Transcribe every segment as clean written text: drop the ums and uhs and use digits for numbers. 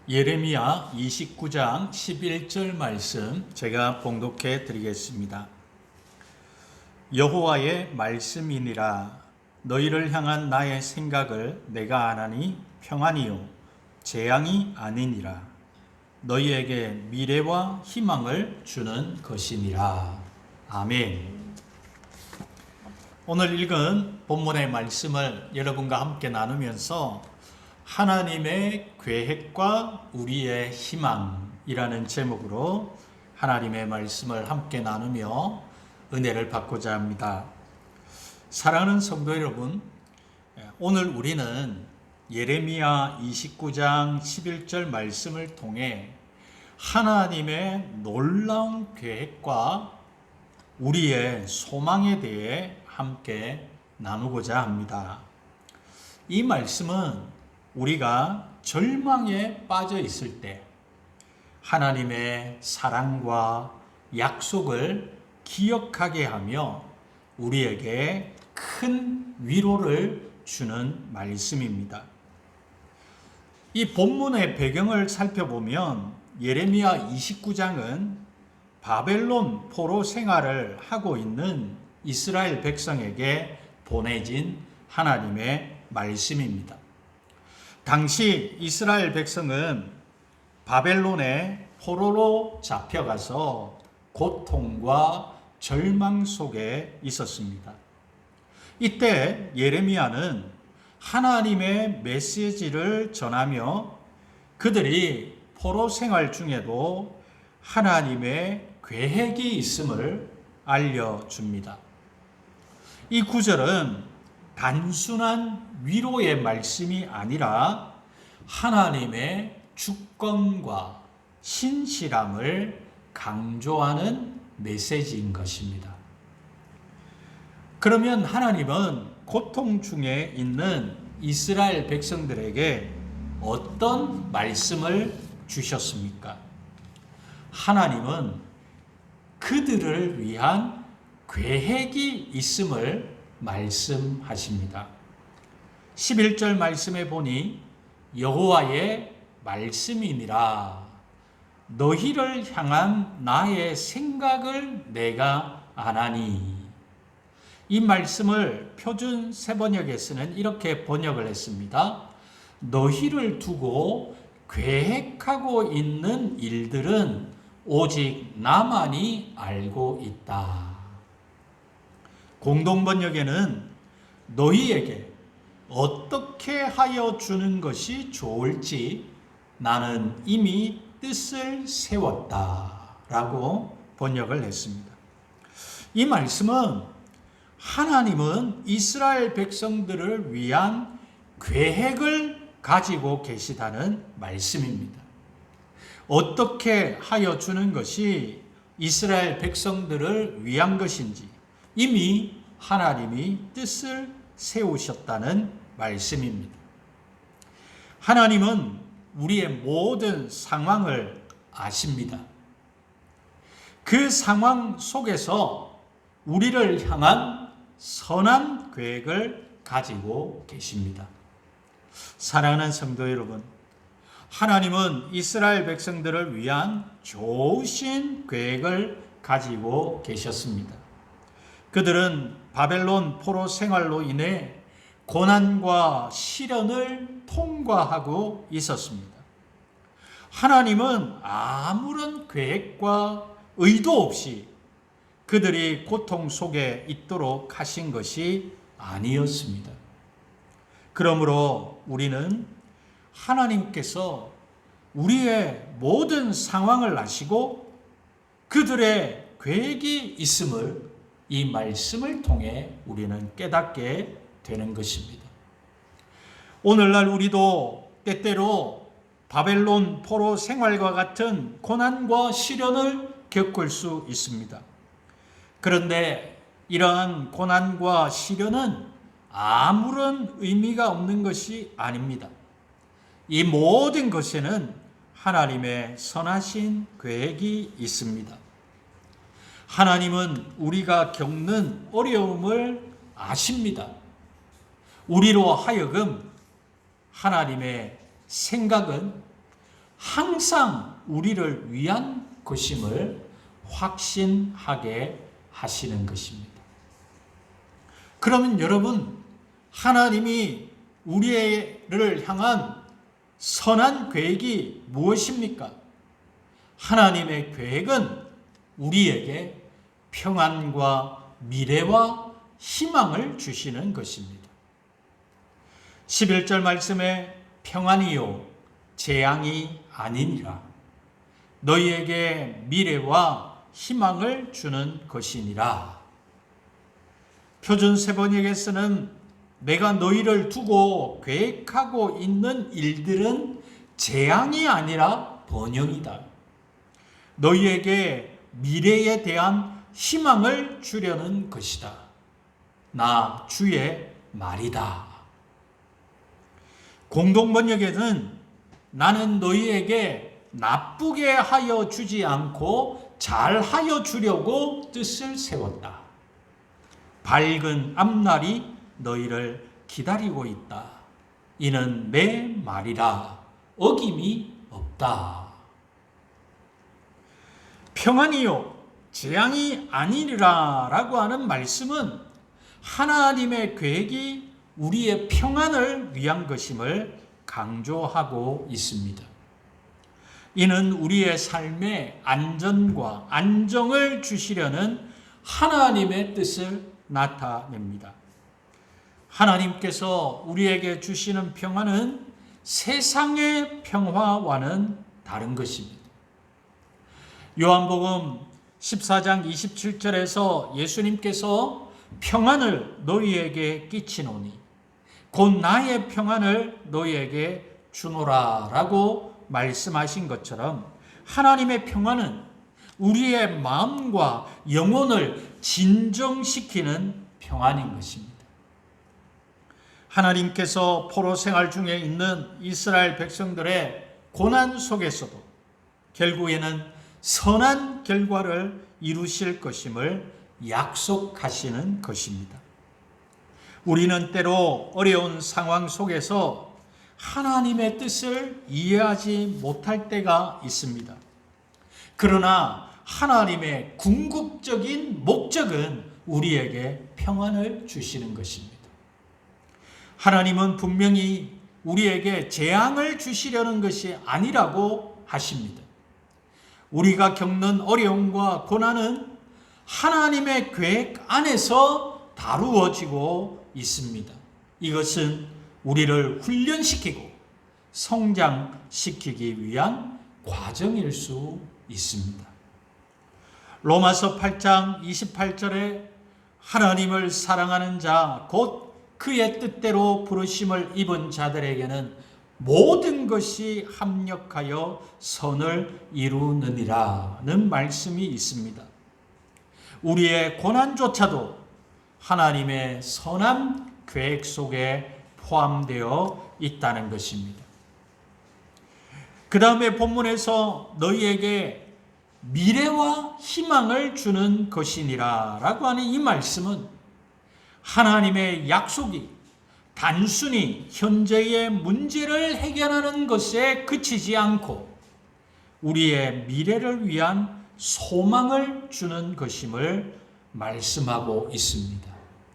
예레미야 29장 11절 말씀 제가 봉독해 드리겠습니다. 여호와의 말씀이니라. 너희를 향한 나의 생각을 내가 아나니 평안이요 재앙이 아니니라. 너희에게 미래와 희망을 주는 것이니라. 아멘. 오늘 읽은 본문의 말씀을 여러분과 함께 나누면서 하나님의 계획과 우리의 희망이라는 제목으로 하나님의 말씀을 함께 나누며 은혜를 받고자 합니다. 사랑하는 성도 여러분, 오늘 우리는 예레미야 29장 11절 말씀을 통해 하나님의 놀라운 계획과 우리의 소망에 대해 함께 나누고자 합니다. 이 말씀은 우리가 절망에 빠져 있을 때 하나님의 사랑과 약속을 기억하게 하며 우리에게 큰 위로를 주는 말씀입니다. 이 본문의 배경을 살펴보면 예레미야 29장은 바벨론 포로 생활을 하고 있는 이스라엘 백성에게 보내진 하나님의 말씀입니다. 당시 이스라엘 백성은 바벨론의 포로로 잡혀가서 고통과 절망 속에 있었습니다. 이때 예레미야는 하나님의 메시지를 전하며 그들이 포로 생활 중에도 하나님의 계획이 있음을 알려줍니다. 이 구절은 단순한 위로의 말씀이 아니라 하나님의 주권과 신실함을 강조하는 메시지인 것입니다. 그러면 하나님은 고통 중에 있는 이스라엘 백성들에게 어떤 말씀을 주셨습니까? 하나님은 그들을 위한 계획이 있음을 말씀하십니다. 11절 말씀에 보니 여호와의 말씀이니라. 너희를 향한 나의 생각을 내가 아나니. 이 말씀을 표준 세번역에서는 이렇게 번역을 했습니다. 너희를 두고 계획하고 있는 일들은 오직 나만이 알고 있다. 공동번역에는 너희에게 어떻게 하여 주는 것이 좋을지 나는 이미 뜻을 세웠다 라고 번역을 했습니다. 이 말씀은 하나님은 이스라엘 백성들을 위한 계획을 가지고 계시다는 말씀입니다. 어떻게 하여 주는 것이 이스라엘 백성들을 위한 것인지 이미 하나님이 뜻을 세우셨다는 말씀입니다. 하나님은 우리의 모든 상황을 아십니다. 그 상황 속에서 우리를 향한 선한 계획을 가지고 계십니다. 사랑하는 성도 여러분, 하나님은 이스라엘 백성들을 위한 좋으신 계획을 가지고 계셨습니다. 그들은 바벨론 포로 생활로 인해 고난과 시련을 통과하고 있었습니다. 하나님은 아무런 계획과 의도 없이 그들이 고통 속에 있도록 하신 것이 아니었습니다. 그러므로 우리는 하나님께서 우리의 모든 상황을 아시고 그들의 계획이 있음을 이 말씀을 통해 우리는 깨닫게 되는 것입니다. 오늘날 우리도 때때로 바벨론 포로 생활과 같은 고난과 시련을 겪을 수 있습니다. 그런데 이러한 고난과 시련은 아무런 의미가 없는 것이 아닙니다. 이 모든 것에는 하나님의 선하신 계획이 있습니다. 하나님은 우리가 겪는 어려움을 아십니다. 우리로 하여금 하나님의 생각은 항상 우리를 위한 것임을 확신하게 하시는 것입니다. 그러면 여러분, 하나님이 우리를 향한 선한 계획이 무엇입니까? 하나님의 계획은 우리에게 평안과 미래와 희망을 주시는 것입니다. 11절 말씀에 평안이요 재앙이 아니니라 너희에게 미래와 희망을 주는 것이니라. 표준 세번역에 쓰는 내가 너희를 두고 계획하고 있는 일들은 재앙이 아니라 번영이다. 너희에게 미래에 대한 희망을 주려는 것이다. 나 주의 말이다. 공동번역에는 나는 너희에게 나쁘게 하여 주지 않고 잘하여 주려고 뜻을 세웠다. 밝은 앞날이 너희를 기다리고 있다. 이는 내 말이라 어김이 없다. 평안이요 재앙이 아니리라 라고 하는 말씀은 하나님의 계획이 우리의 평안을 위한 것임을 강조하고 있습니다. 이는 우리의 삶에 안전과 안정을 주시려는 하나님의 뜻을 나타냅니다. 하나님께서 우리에게 주시는 평안은 세상의 평화와는 다른 것입니다. 요한복음 14장 27절에서 예수님께서 평안을 너희에게 끼치노니 곧 나의 평안을 너희에게 주노라 라고 말씀하신 것처럼 하나님의 평안은 우리의 마음과 영혼을 진정시키는 평안인 것입니다. 하나님께서 포로 생활 중에 있는 이스라엘 백성들의 고난 속에서도 결국에는 선한 결과를 이루실 것임을 약속하시는 것입니다. 우리는 때로 어려운 상황 속에서 하나님의 뜻을 이해하지 못할 때가 있습니다. 그러나 하나님의 궁극적인 목적은 우리에게 평안을 주시는 것입니다. 하나님은 분명히 우리에게 재앙을 주시려는 것이 아니라고 하십니다. 우리가 겪는 어려움과 고난은 하나님의 계획 안에서 다루어지고 있습니다. 이것은 우리를 훈련시키고 성장시키기 위한 과정일 수 있습니다. 로마서 8장 28절에 하나님을 사랑하는 자, 곧 그의 뜻대로 부르심을 입은 자들에게는 모든 것이 합력하여 선을 이루느니라는 말씀이 있습니다. 우리의 고난조차도 하나님의 선한 계획 속에 포함되어 있다는 것입니다. 그 다음에 본문에서 너희에게 미래와 희망을 주는 것이니라 라고 하는 이 말씀은 하나님의 약속이 단순히 현재의 문제를 해결하는 것에 그치지 않고 우리의 미래를 위한 소망을 주는 것임을 말씀하고 있습니다.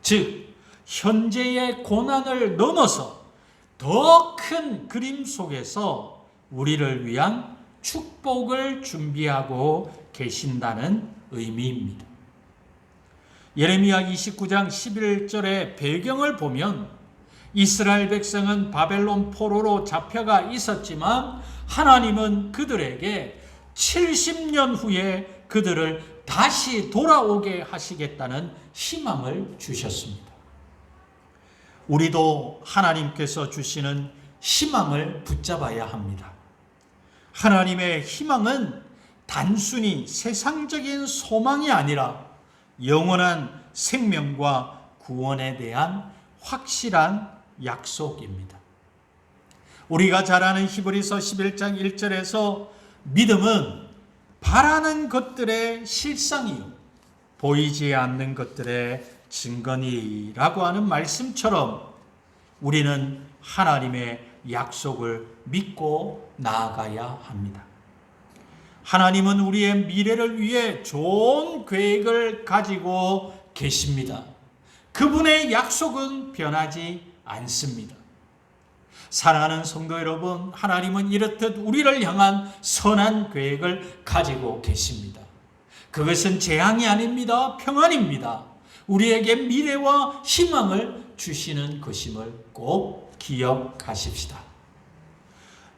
즉, 현재의 고난을 넘어서 더 큰 그림 속에서 우리를 위한 축복을 준비하고 계신다는 의미입니다. 예레미야 29장 11절의 배경을 보면 이스라엘 백성은 바벨론 포로로 잡혀가 있었지만 하나님은 그들에게 70년 후에 그들을 다시 돌아오게 하시겠다는 희망을 주셨습니다. 우리도 하나님께서 주시는 희망을 붙잡아야 합니다. 하나님의 희망은 단순히 세상적인 소망이 아니라 영원한 생명과 구원에 대한 확실한 약속입니다. 우리가 잘 아는 히브리서 11장 1절에서 믿음은 바라는 것들의 실상이요 보이지 않는 것들의 증거니라고 하는 말씀처럼 우리는 하나님의 약속을 믿고 나아가야 합니다. 하나님은 우리의 미래를 위해 좋은 계획을 가지고 계십니다. 그분의 약속은 변하지 않습니다. 사랑하는 성도 여러분, 하나님은 이렇듯 우리를 향한 선한 계획을 가지고 계십니다. 그것은 재앙이 아닙니다. 평안입니다. 우리에게 미래와 희망을 주시는 것임을 꼭 기억하십시다.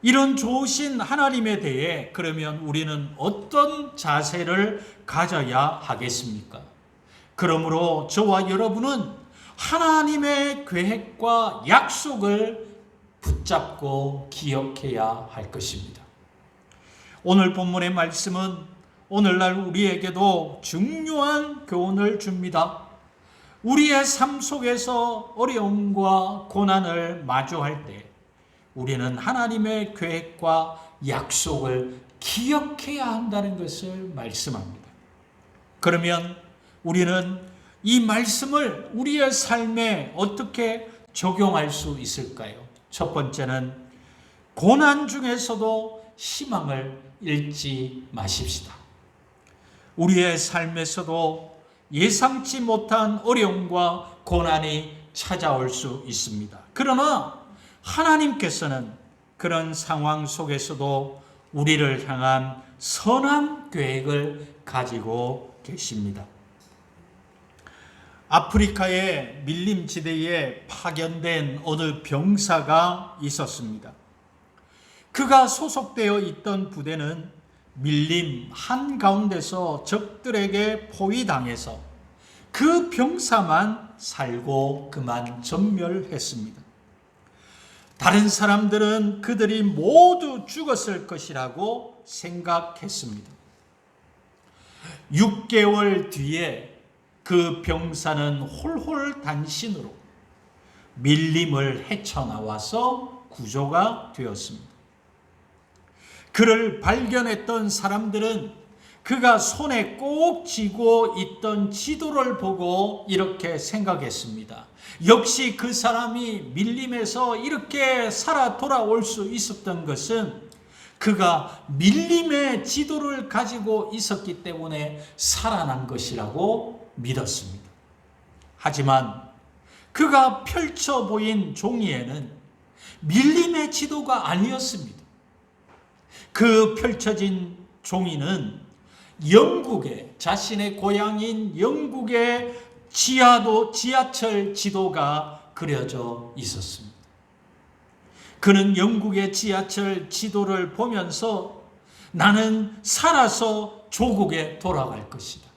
이런 좋으신 하나님에 대해 그러면 우리는 어떤 자세를 가져야 하겠습니까? 그러므로 저와 여러분은 하나님의 계획과 약속을 붙잡고 기억해야 할 것입니다. 오늘 본문의 말씀은 오늘날 우리에게도 중요한 교훈을 줍니다. 우리의 삶 속에서 어려움과 고난을 마주할 때 우리는 하나님의 계획과 약속을 기억해야 한다는 것을 말씀합니다. 그러면 우리는 이 말씀을 우리의 삶에 어떻게 적용할 수 있을까요? 첫 번째는 고난 중에서도 희망을 잃지 마십시다. 우리의 삶에서도 예상치 못한 어려움과 고난이 찾아올 수 있습니다. 그러나 하나님께서는 그런 상황 속에서도 우리를 향한 선한 계획을 가지고 계십니다. 아프리카의 밀림지대에 파견된 어느 병사가 있었습니다. 그가 소속되어 있던 부대는 밀림 한가운데서 적들에게 포위당해서 그 병사만 살고 그만 전멸했습니다. 다른 사람들은 그들이 모두 죽었을 것이라고 생각했습니다. 6개월 뒤에 그 병사는 홀홀단신으로 밀림을 헤쳐나와서 구조가 되었습니다. 그를 발견했던 사람들은 그가 손에 꼭 쥐고 있던 지도를 보고 이렇게 생각했습니다. 역시 그 사람이 밀림에서 이렇게 살아 돌아올 수 있었던 것은 그가 밀림의 지도를 가지고 있었기 때문에 살아난 것이라고 믿었습니다. 하지만 그가 펼쳐 보인 종이에는 밀림의 지도가 아니었습니다. 그 펼쳐진 종이는 영국의 자신의 고향인 영국의 지하철 지도가 그려져 있었습니다. 그는 영국의 지하철 지도를 보면서 나는 살아서 조국에 돌아갈 것이다.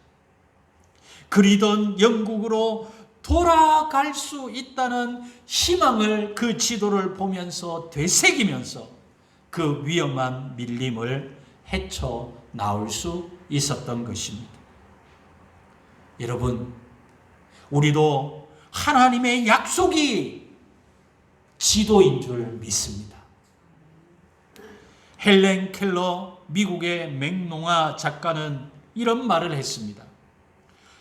그리던 영국으로 돌아갈 수 있다는 희망을 그 지도를 보면서 되새기면서 그 위험한 밀림을 헤쳐 나올 수 있었던 것입니다. 여러분, 우리도 하나님의 약속이 지도인 줄 믿습니다. 헬렌 켈러 미국의 맹농아 작가는 이런 말을 했습니다.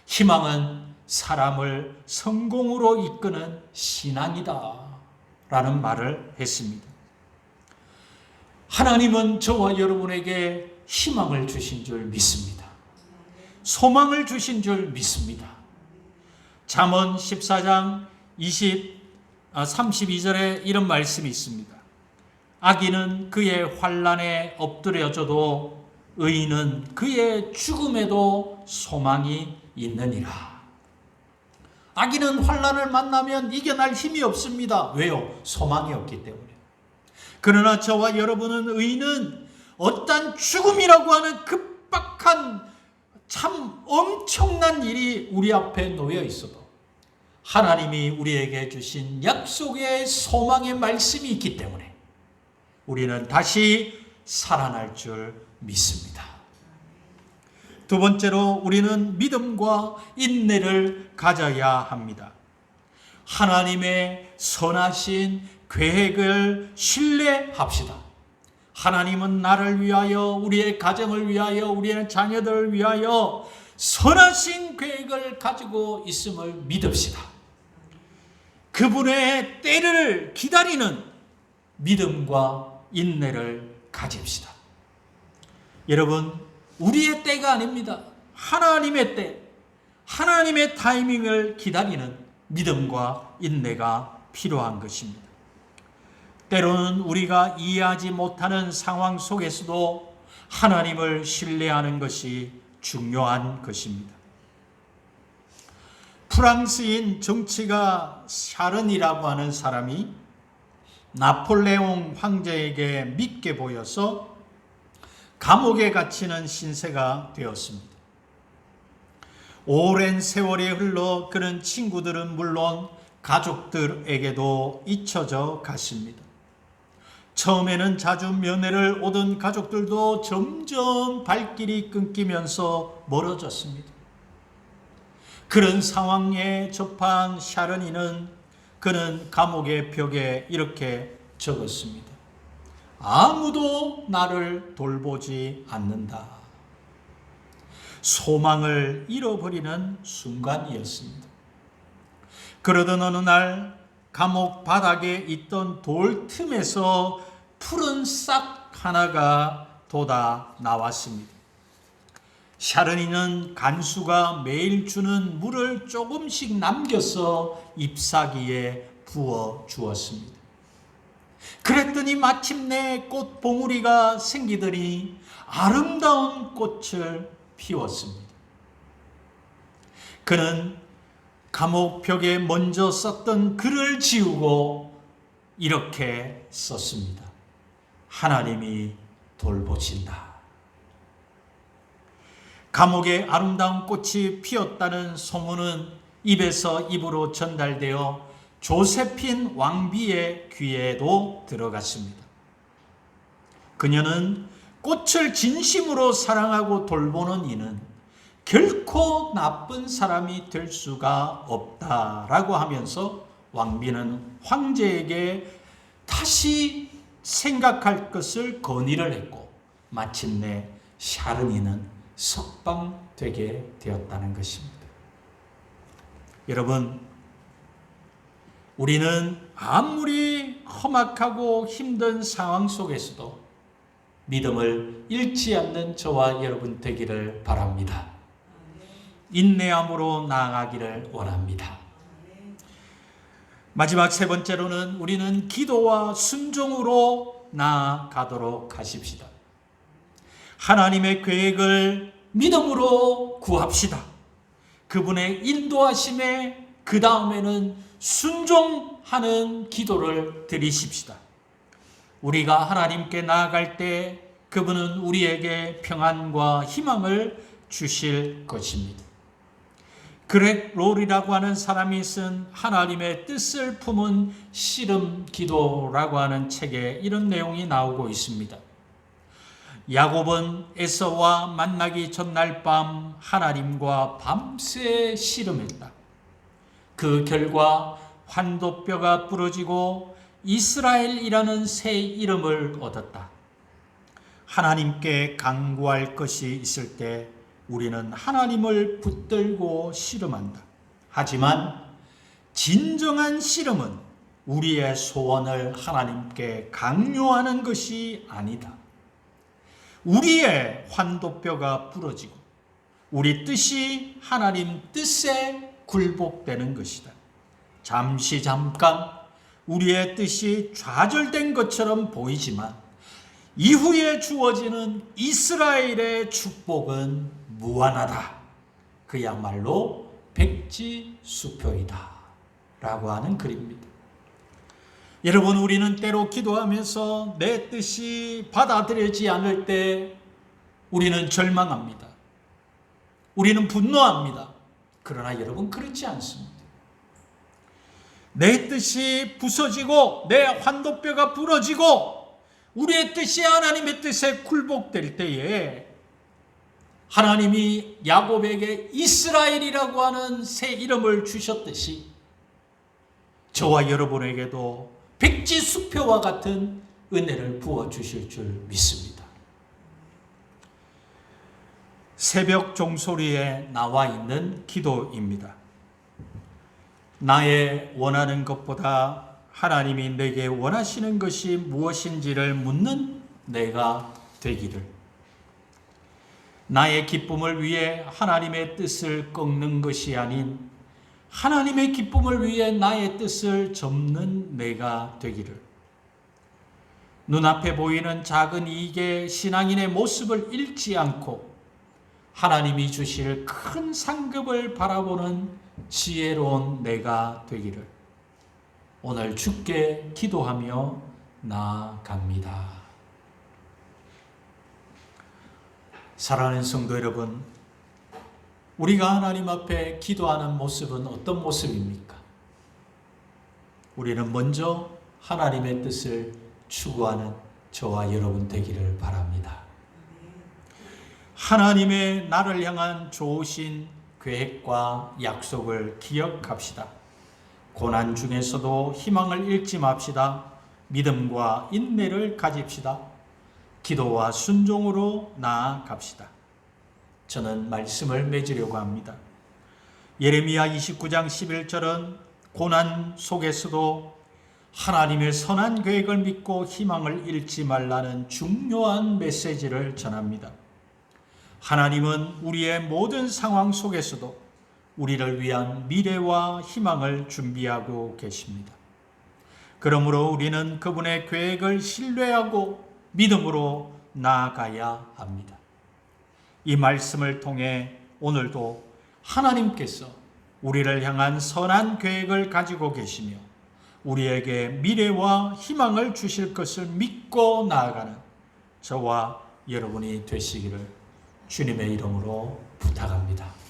희망은 사람을 성공으로 이끄는 신앙이다 라는 말을 했습니다. 하나님은 저와 여러분에게 희망을 주신 줄 믿습니다. 소망을 주신 줄 믿습니다. 잠언 14장 32절에 이런 말씀이 있습니다. 악인은 그의 환난에 엎드려져도 의인은 그의 죽음에도 소망이 있느니라. 악인은 환난을 만나면 이겨낼 힘이 없습니다. 왜요? 소망이 없기 때문에. 그러나 저와 여러분은 의인은 어떤 죽음이라고 하는 급박한 참 엄청난 일이 우리 앞에 놓여 있어도 하나님이 우리에게 주신 약속의 소망의 말씀이 있기 때문에 우리는 다시 살아날 줄 믿습니다. 두 번째로 우리는 믿음과 인내를 가져야 합니다. 하나님의 선하신 계획을 신뢰합시다. 하나님은 나를 위하여, 우리의 가정을 위하여, 우리의 자녀들을 위하여 선하신 계획을 가지고 있음을 믿읍시다. 그분의 때를 기다리는 믿음과 인내를 가집시다. 여러분, 우리의 때가 아닙니다. 하나님의 때, 하나님의 타이밍을 기다리는 믿음과 인내가 필요한 것입니다. 때로는 우리가 이해하지 못하는 상황 속에서도 하나님을 신뢰하는 것이 중요한 것입니다. 프랑스인 정치가 샤른이라고 하는 사람이 나폴레옹 황제에게 믿게 보여서 감옥에 갇히는 신세가 되었습니다. 오랜 세월이 흘러 그런 친구들은 물론 가족들에게도 잊혀져 갔습니다. 처음에는 자주 면회를 오던 가족들도 점점 발길이 끊기면서 멀어졌습니다. 그런 상황에 접한 샤르니는 그는 감옥의 벽에 이렇게 적었습니다. 아무도 나를 돌보지 않는다. 소망을 잃어버리는 순간이었습니다. 그러던 어느 날 감옥 바닥에 있던 돌 틈에서 푸른 싹 하나가 돋아 나왔습니다. 샤르니는 간수가 매일 주는 물을 조금씩 남겨서 잎사귀에 부어 주었습니다. 그랬더니 마침내 꽃봉우리가 생기더니 아름다운 꽃을 피웠습니다. 그는 감옥 벽에 먼저 썼던 글을 지우고 이렇게 썼습니다. 하나님이 돌보신다. 감옥에 아름다운 꽃이 피었다는 소문은 입에서 입으로 전달되어 조세핀 왕비의 귀에도 들어갔습니다. 그녀는 꽃을 진심으로 사랑하고 돌보는 이는 결코 나쁜 사람이 될 수가 없다라고 하면서 왕비는 황제에게 다시 생각할 것을 건의를 했고 마침내 샤르니는 석방되게 되었다는 것입니다. 여러분, 우리는 아무리 험악하고 힘든 상황 속에서도 믿음을 잃지 않는 저와 여러분 되기를 바랍니다. 인내함으로 나아가기를 원합니다. 마지막 세 번째로는 우리는 기도와 순종으로 나아가도록 하십시다. 하나님의 계획을 믿음으로 구합시다. 그분의 인도하심에 그 다음에는 순종하는 기도를 드리십시다. 우리가 하나님께 나아갈 때 그분은 우리에게 평안과 희망을 주실 것입니다. 그렉 롤이라고 하는 사람이 쓴 하나님의 뜻을 품은 씨름 기도라고 하는 책에 이런 내용이 나오고 있습니다. 야곱은 에서와 만나기 전날 밤 하나님과 밤새 씨름했다. 그 결과 환도뼈가 부러지고 이스라엘이라는 새 이름을 얻었다. 하나님께 간구할 것이 있을 때 우리는 하나님을 붙들고 씨름한다. 하지만 진정한 씨름은 우리의 소원을 하나님께 강요하는 것이 아니다. 우리의 환도뼈가 부러지고 우리 뜻이 하나님 뜻에 굴복되는 것이다. 잠깐 우리의 뜻이 좌절된 것처럼 보이지만 이후에 주어지는 이스라엘의 축복은 무한하다. 그야말로 백지수표이다 라고 하는 글입니다. 여러분, 우리는 때로 기도하면서 내 뜻이 받아들여지지 않을 때 우리는 절망합니다. 우리는 분노합니다. 그러나 여러분, 그렇지 않습니다. 내 뜻이 부서지고 내 환도뼈가 부러지고 우리의 뜻이 하나님의 뜻에 굴복될 때에 하나님이 야곱에게 이스라엘이라고 하는 새 이름을 주셨듯이 저와 여러분에게도 백지수표와 같은 은혜를 부어주실 줄 믿습니다. 새벽 종소리에 나와 있는 기도입니다. 나의 원하는 것보다 하나님이 내게 원하시는 것이 무엇인지를 묻는 내가 되기를. 나의 기쁨을 위해 하나님의 뜻을 꺾는 것이 아닌 하나님의 기쁨을 위해 나의 뜻을 접는 내가 되기를. 눈앞에 보이는 작은 이익의 신앙인의 모습을 잃지 않고 하나님이 주실 큰 상급을 바라보는 지혜로운 내가 되기를 오늘 주께 기도하며 나아갑니다. 사랑하는 성도 여러분, 우리가 하나님 앞에 기도하는 모습은 어떤 모습입니까? 우리는 먼저 하나님의 뜻을 추구하는 저와 여러분 되기를 바랍니다. 하나님의 나를 향한 좋으신 계획과 약속을 기억합시다. 고난 중에서도 희망을 잃지 맙시다. 믿음과 인내를 가집시다. 기도와 순종으로 나아갑시다. 저는 말씀을 맺으려고 합니다. 예레미야 29장 11절은 고난 속에서도 하나님의 선한 계획을 믿고 희망을 잃지 말라는 중요한 메시지를 전합니다. 하나님은 우리의 모든 상황 속에서도 우리를 위한 미래와 희망을 준비하고 계십니다. 그러므로 우리는 그분의 계획을 신뢰하고 믿음으로 나아가야 합니다. 이 말씀을 통해 오늘도 하나님께서 우리를 향한 선한 계획을 가지고 계시며 우리에게 미래와 희망을 주실 것을 믿고 나아가는 저와 여러분이 되시기를 주님의 이름으로 부탁합니다.